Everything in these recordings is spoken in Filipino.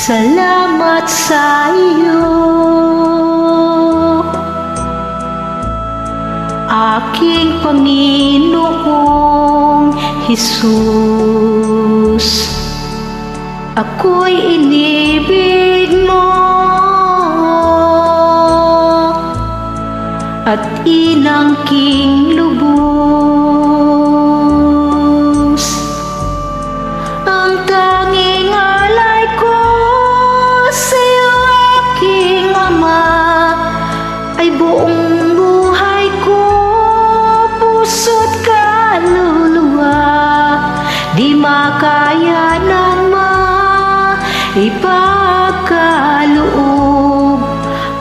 Salamat sa iyo, aking Panginoong Jesus. Ako'y inibig mo at inangking lubos. Ang tanging alay ko sa'yo, aking Ama, ay buong buhay ko, puso't kaluluwa. Di makaya ng ipagkaloob,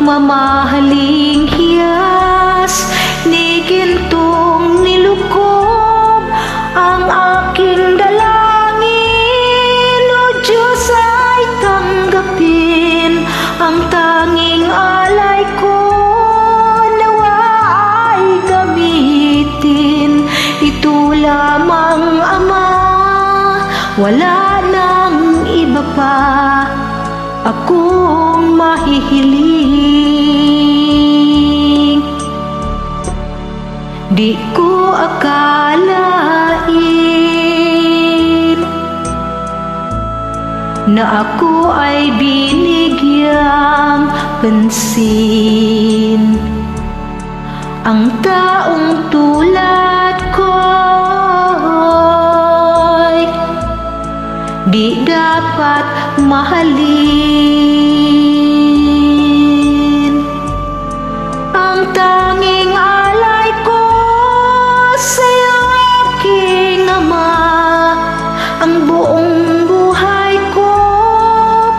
mamahaling hiyas ni gintong nilukob. Ang aking dalangin, O Diyos, ay tanggapin. Ang tanging alay ko, nawa ay gamitin. Ito lamang, Ama, wala nang iba pa akong mahihiling. Di ko akalain na ako ay binigyang pansin. Ang taong tulad ko'y di dapat mahalin. Ang tanging alay ko sa'yo, aking Ama, ang buong buhay ko,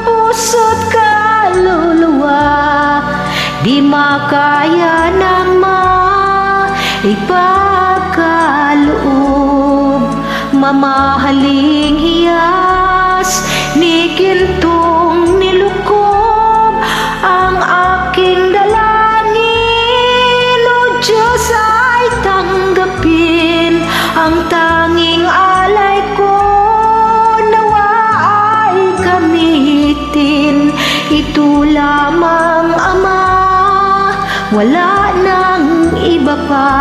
puso't kaluluwa. Di makaya ng ipagkaloob, mamahaling hiyas ni gintong nilukob. Ang aking dalangin, O Diyos, ay tanggapin. Ang tanging alay ko, nawa ay gamitin. Ito lamang, Ama, wala nang iba pa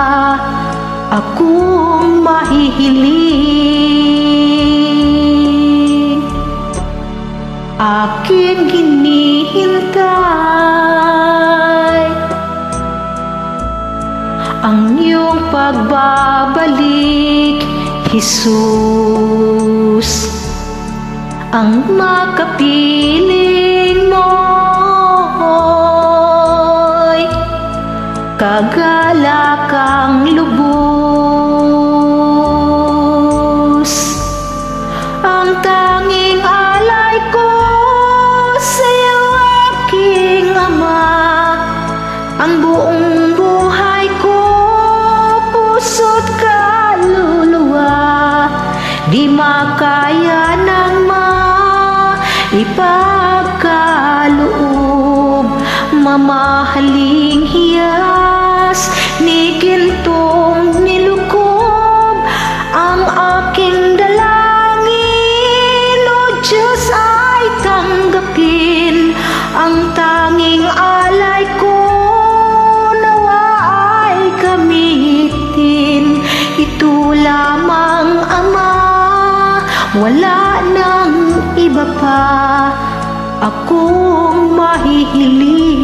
akong mahihiling. Aking hinihintay ang iyong pagbabalik, Jesus. Ang makapiling mo'y kagalakang lubos. Ang tanging alay ko sa'yo, aking Ama, ang buong buhay ko, puso't kaluluwa. Di makaya ng ipagkaloob, mamahaling hiyas ni gintong nilukob. Ang aking dalangin, O Diyos, ay tanggapin. Ang tanging alay ko, nawa ay gamitin. Ito lamang, Ama, wala nang iba pa akong mahihiling.